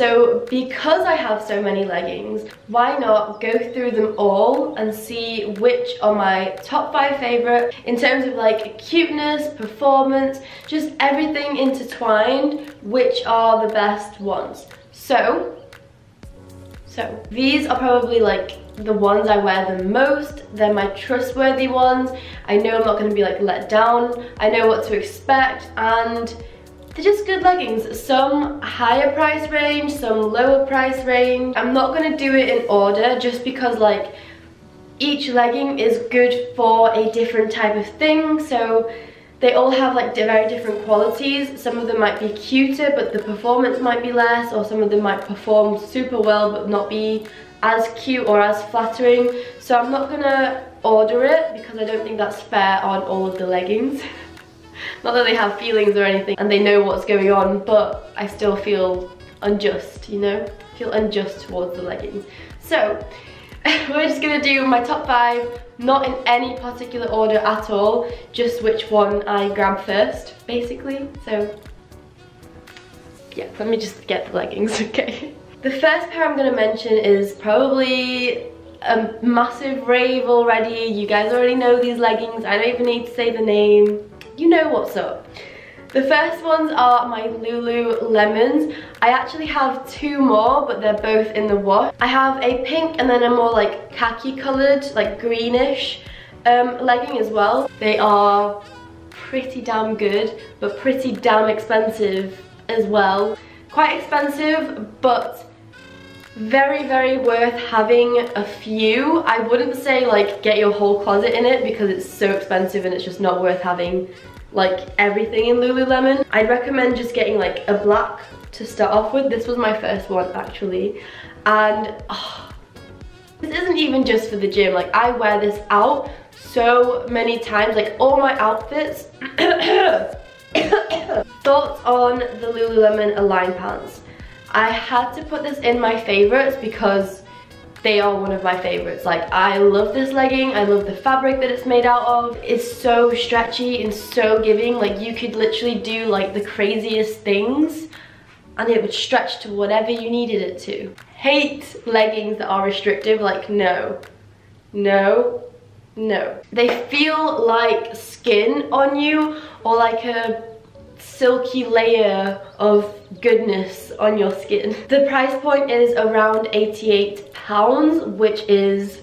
so because I have so many leggings, why not go through them all and see which are my top 5 favorite in terms of like cuteness, performance, just everything intertwined, which are the best ones. So these are probably like the ones I wear the most. They're my trustworthy ones. I know I'm not going to be like let down. I know what to expect, and they're just good leggings. Some higher price range, some lower price range. I'm not going to do it in order just because like each legging is good for a different type of thing. So they all have like very different qualities. Some of them might be cuter but the performance might be less, or some of them might perform super well but not be as cute or as flattering. So I'm not gonna order it because I don't think that's fair on all of the leggings. Not that they have feelings or anything and they know what's going on, but I still feel unjust, you know? I feel unjust towards the leggings. So we're just gonna do my top 5, not in any particular order at all, just which one I grab first, basically. So yeah, let me just get the leggings, okay? The first pair I'm gonna mention is probably a massive rave already. You guys already know these leggings. I don't even need to say the name. You know what's up. The first ones are my Lululemons. I actually have 2 more, but they're both in the wash. I have a pink and then a more like khaki colored, like greenish legging as well. They are pretty damn good, but pretty damn expensive as well. Quite expensive, but very, very worth having a few. I wouldn't say like get your whole closet in it because it's so expensive and it's just not worth having like everything in Lululemon. I'd recommend just getting like a black to start off with. This was my first one actually, and this isn't even just for the gym. Like I wear this out so many times, like all my outfits. Thoughts on the Lululemon Align pants. I had to put this in my favorites because they are one of my favorites. Like I love this legging. I love the fabric that it's made out of. It's so stretchy and so giving. Like you could literally do like the craziest things and it would stretch to whatever you needed it to. Hate leggings that are restrictive. Like no, no, no. They feel like skin on you, or like a silky layer of goodness on your skin. The price point is around £88, which is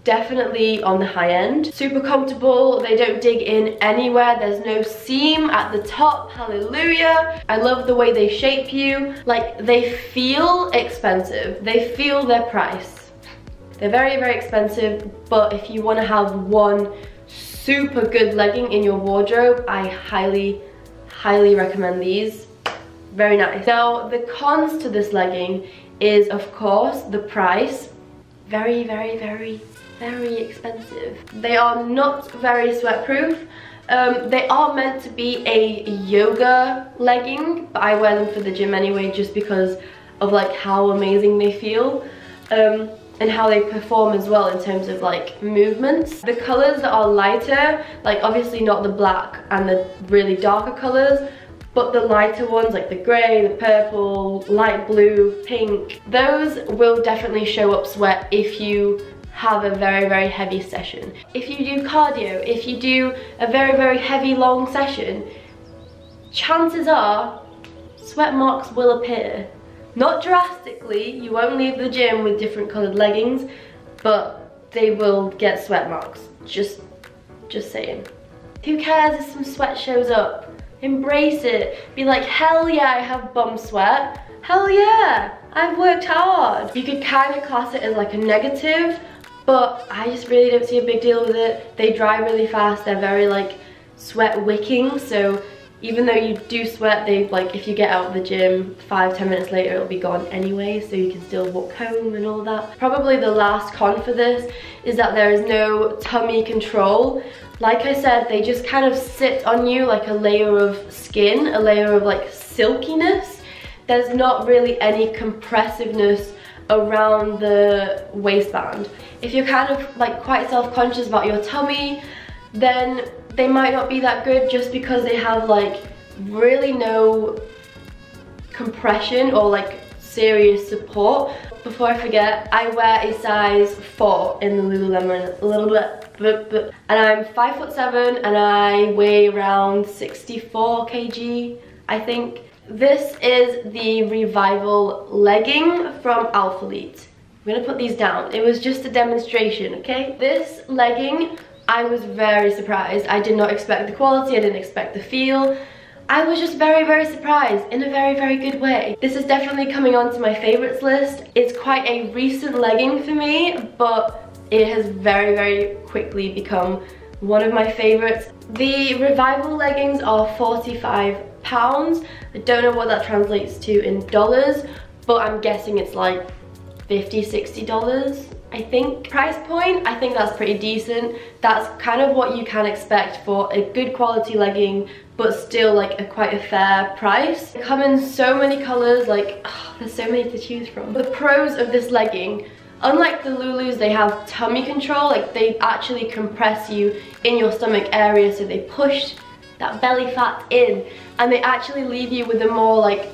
definitely on the high end. Super comfortable, they don't dig in anywhere, there's no seam at the top, hallelujah. I love the way they shape you. Like they feel expensive, they feel their price. They're very, very expensive, but if you want to have one super good legging in your wardrobe, I highly recommend these. Very nice. Now the cons to this legging is of course the price. Very, very, very, very expensive. They are not very sweatproof. They are meant to be a yoga legging, but I wear them for the gym anyway just because of like how amazing they feel. And how they perform as well in terms of like movements. The colors that are lighter, like obviously not the black and the really darker colors, but the lighter ones like the grey, the purple, light blue, pink, those will definitely show up sweat if you have a very, very heavy session. If you do cardio, if you do a very, very heavy long session, chances are sweat marks will appear. Not drastically, you won't leave the gym with different coloured leggings, but they will get sweat marks. Just saying. Who cares if some sweat shows up? Embrace it. Be like, hell yeah, I have bum sweat. Hell yeah, I've worked hard. You could kind of class it as like a negative, but I just really don't see a big deal with it. They dry really fast, they're very like sweat wicking, so even though you do sweat, they like if you get out of the gym 5-10 minutes later it'll be gone anyway, so you can still walk home and all that. Probably the last con for this is that there is no tummy control. Like I said, they just kind of sit on you like a layer of skin, a layer of like silkiness. There's not really any compressiveness around the waistband. If you're kind of like quite self-conscious about your tummy, then they might not be that good just because they have like really no compression or like serious support. Before I forget, I wear a size 4 in the Lululemon, a little bit, and I'm 5'7" and I weigh around 64 kg, I think. This is the Revival legging from Alphalete. I'm gonna put these down. It was just a demonstration, okay? This legging, I was very surprised. I did not expect the quality, I didn't expect the feel. I was just very, very surprised in a very, very good way. This is definitely coming onto my favorites list. It's quite a recent legging for me, but it has very, very quickly become one of my favorites. The Revival leggings are £45. I don't know what that translates to in dollars, but I'm guessing it's like $50, $60, I think. Price point, I think that's pretty decent. That's kind of what you can expect for a good quality legging, but still like quite a fair price. They come in so many colors, like there's so many to choose from. The pros of this legging, unlike the Lulus, they have tummy control. Like they actually compress you in your stomach area, so they push that belly fat in, and they actually leave you with a more like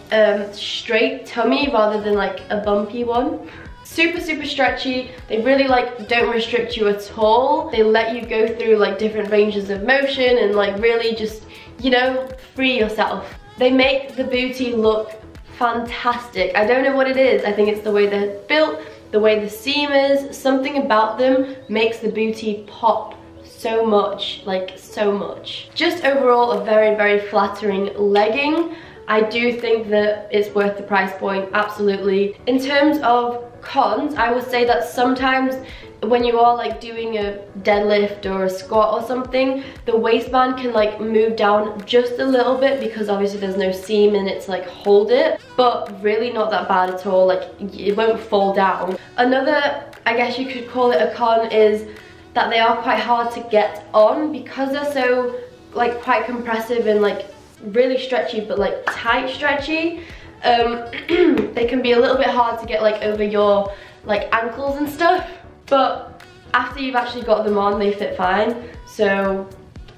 straight tummy rather than like a bumpy one. Super, super stretchy. They really like don't restrict you at all. They let you go through like different ranges of motion and like really just, you know, free yourself. They make the booty look fantastic. I don't know what it is. I think it's the way they're built, the way the seam is. Something about them makes the booty pop so much, like so much. Just overall a very, very flattering legging. I do think that it's worth the price point, absolutely. In terms of cons, I would say that sometimes when you are like doing a deadlift or a squat or something, the waistband can like move down just a little bit because obviously there's no seam and it's like hold it, but really not that bad at all. Like it won't fall down. Another, I guess you could call it a con, is that they are quite hard to get on because they're so like quite compressive and like really stretchy, but like tight stretchy. They can be a little bit hard to get like over your like ankles and stuff, but after you've actually got them on, they fit fine. So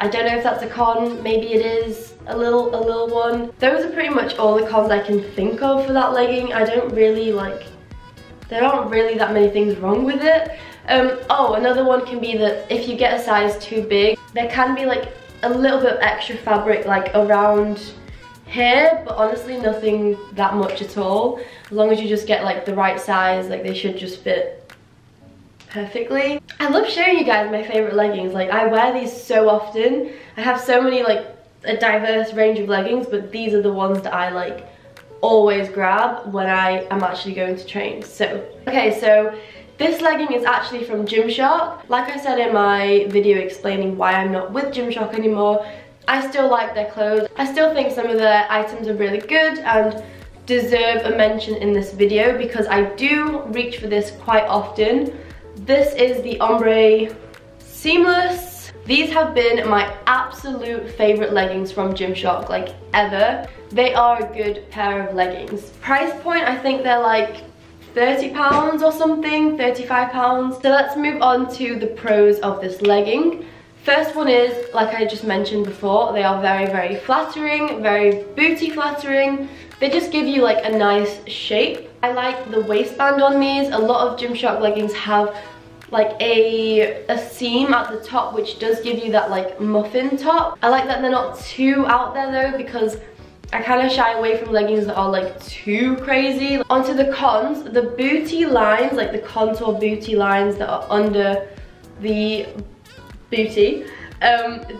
I don't know if that's a con, maybe it is a little one. Those are pretty much all the cons I can think of for that legging. I don't really like, there aren't really that many things wrong with it. Oh, another one can be that if you get a size too big, there can be like a little bit of extra fabric like around here, but honestly nothing that much at all. As long as you just get like the right size, like they should just fit perfectly. I love showing you guys my favorite leggings. Like I wear these so often. I have so many, like a diverse range of leggings, but these are the ones that I like always grab when I am actually going to train. So okay, so this legging is actually from Gymshark. Like I said in my video explaining why I'm not with Gymshark anymore, I still like their clothes. I still think some of their items are really good and deserve a mention in this video because I do reach for this quite often. This is the Ombre Seamless. These have been my absolute favorite leggings from Gymshark, like ever. They are a good pair of leggings. Price point, I think they're like £30 or something, £35. So let's move on to the pros of this legging. First one is, like I just mentioned before, they are very, very flattering, very booty flattering. They just give you like a nice shape. I like the waistband on these. A lot of Gymshark leggings have like a seam at the top, which does give you that like muffin top. I like that they're not too out there though, because I kind of shy away from leggings that are like too crazy. Onto the cons, the booty lines, like the contour booty lines that are under the booty,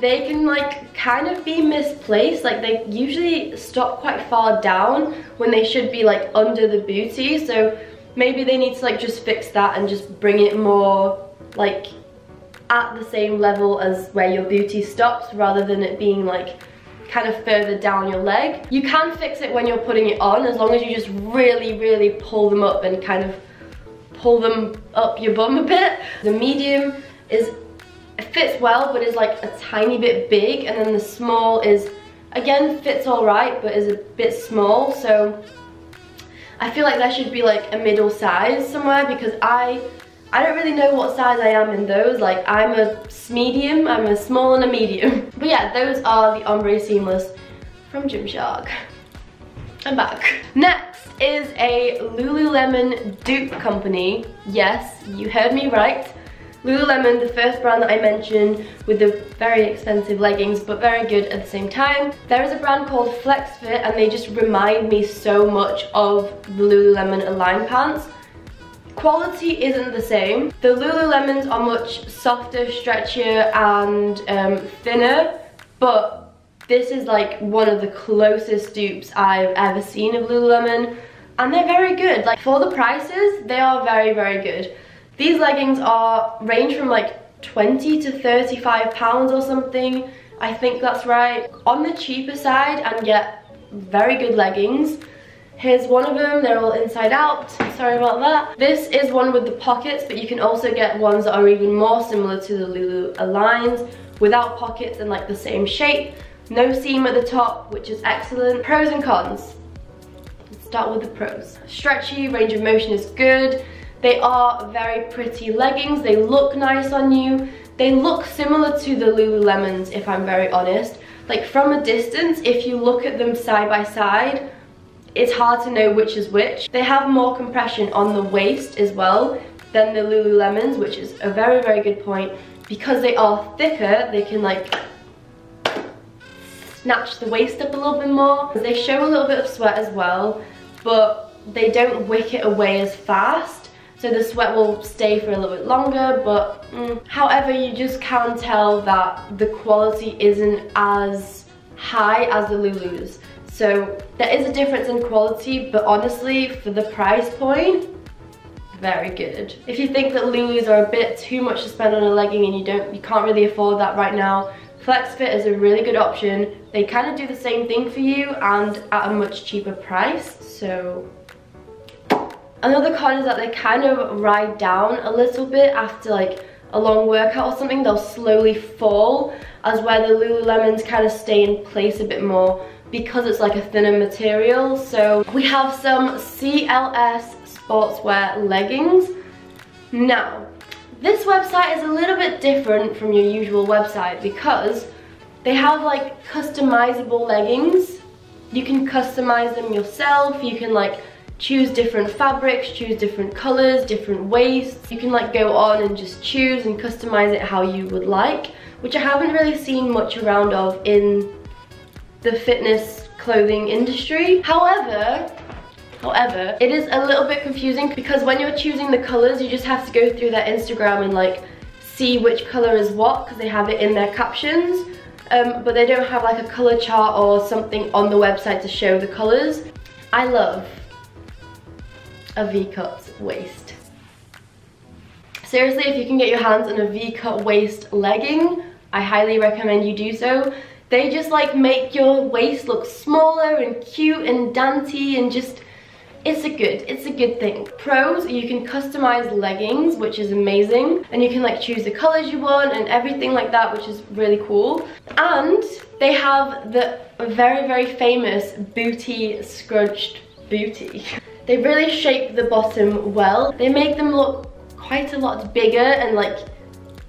they can like kind of be misplaced. Like they usually stop quite far down when they should be like under the booty. So maybe they need to like just fix that and just bring it more like at the same level as where your booty stops, rather than it being like kind of further down your leg. You can fix it when you're putting it on, as long as you just really, really pull them up and kind of pull them up your bum a bit. The medium is, it fits well, but is like a tiny bit big, and then the small is, again, fits all right, but is a bit small. So I feel like there should be like a middle size somewhere, because I don't really know what size I am in those. Like I'm a medium, I'm a small and a medium. But yeah, those are the Ombre Seamless from Gymshark. I'm back. Next, is a Lululemon dupe company. Yes, you heard me right. Lululemon, the first brand that I mentioned with the very expensive leggings, but very good at the same time. There is a brand called FlexFit, and they just remind me so much of the Lululemon Align pants. Quality isn't the same. The Lululemons are much softer, stretchier, and thinner, but this is like one of the closest dupes I've ever seen of Lululemon, and they're very good. Like, for the prices, they are very, very good. These leggings range from like 20 to 35 pounds or something. I think that's right. On the cheaper side, and yet very good leggings. Here's one of them. They're all inside out. Sorry about that. This is one with the pockets, but you can also get ones that are even more similar to the Lulu Aligns, without pockets and like the same shape. No seam at the top, which is excellent. Pros and cons. Let's start with the pros. Stretchy, range of motion is good. They are very pretty leggings. They look nice on you. They look similar to the Lululemons, if I'm very honest. Like, from a distance, if you look at them side by side, it's hard to know which is which. They have more compression on the waist as well than the Lululemons, which is a very, very good point. Because they are thicker, they can like snatch the waist up a little bit more. They show a little bit of sweat as well, but they don't wick it away as fast. So the sweat will stay for a little bit longer, but however, you just can tell that the quality isn't as high as the Lulus. So there is a difference in quality, but honestly, for the price point, very good. If you think that Lulus are a bit too much to spend on a legging and you can't really afford that right now, FlexFit is a really good option. They kind of do the same thing for you and at a much cheaper price, so. Another con is that they kind of ride down a little bit after like a long workout or something. They'll slowly fall, as where the Lululemons kind of stay in place a bit more because it's like a thinner material. So we have some CLS sportswear leggings. Now, this website is a little bit different from your usual website because they have like customizable leggings. You can customize them yourself. You can like choose different fabrics, choose different colors, different waists. You can like go on and just choose and customize it how you would like, which I haven't really seen much around of in the fitness clothing industry. However, it is a little bit confusing because when you're choosing the colors, you just have to go through their Instagram and like see which color is what, because they have it in their captions, but they don't have like a color chart or something on the website to show the colors. I love a V-cut waist. Seriously, if you can get your hands on a V-cut waist legging, I highly recommend you do so. They just like make your waist look smaller and cute and dainty, and just, it's a good thing. Pros, you can customize leggings, which is amazing, and you can like choose the colors you want and everything like that, which is really cool. And they have the very, very famous booty scrunched booty. They really shape the bottom well. They make them look quite a lot bigger and like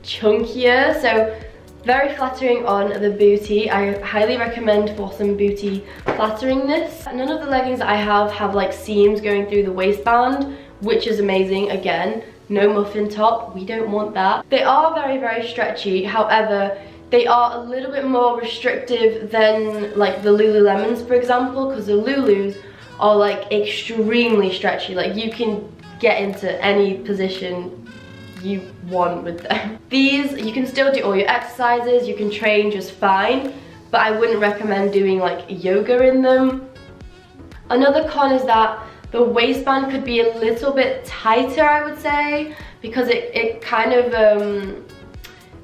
chunkier, so very flattering on the booty. I highly recommend for some booty flatteringness. None of the leggings that I have like seams going through the waistband, which is amazing. Again, no muffin top, we don't want that. They are very, very stretchy. However, they are a little bit more restrictive than like the Lululemons, for example, because the Lulus are like extremely stretchy. Like, you can get into any position you want with them. These, you can still do all your exercises, you can train just fine, but I wouldn't recommend doing like yoga in them. Another con is that the waistband could be a little bit tighter, I would say, because it kind of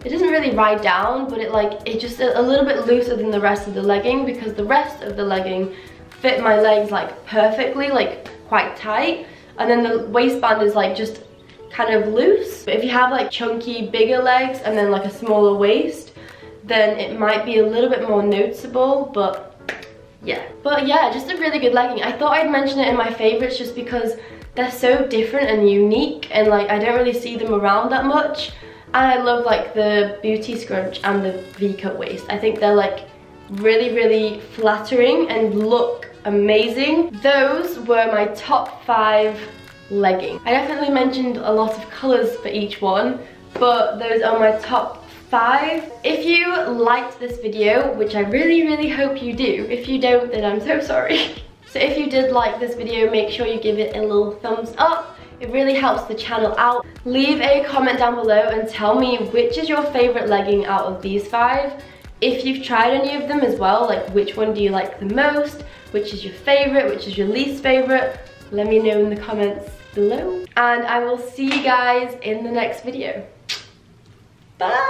it doesn't really ride down, but it's just a little bit looser than the rest of the legging, because the rest of the legging fit my legs like perfectly, like quite tight, and then the waistband is like just kind of loose. But if you have like chunky bigger legs and then like a smaller waist, then it might be a little bit more noticeable. But yeah, just a really good legging. I thought I'd mention it in my favorites just because they're so different and unique, and like I don't really see them around that much. And I love like the booty scrunch and the V-cut waist. I think they're like really, really flattering and look amazing. Those were my top 5 leggings. I definitely mentioned a lot of colours for each one, but those are my top 5. If you liked this video, which I really hope you do, if you don't, then I'm so sorry. So if you did like this video, make sure you give it a little thumbs up. It really helps the channel out. Leave a comment down below and tell me which is your favourite legging out of these 5. If you've tried any of them as well, like which one do you like the most? Which is your favourite? Which is your least favourite? Let me know in the comments below. And I will see you guys in the next video. Bye!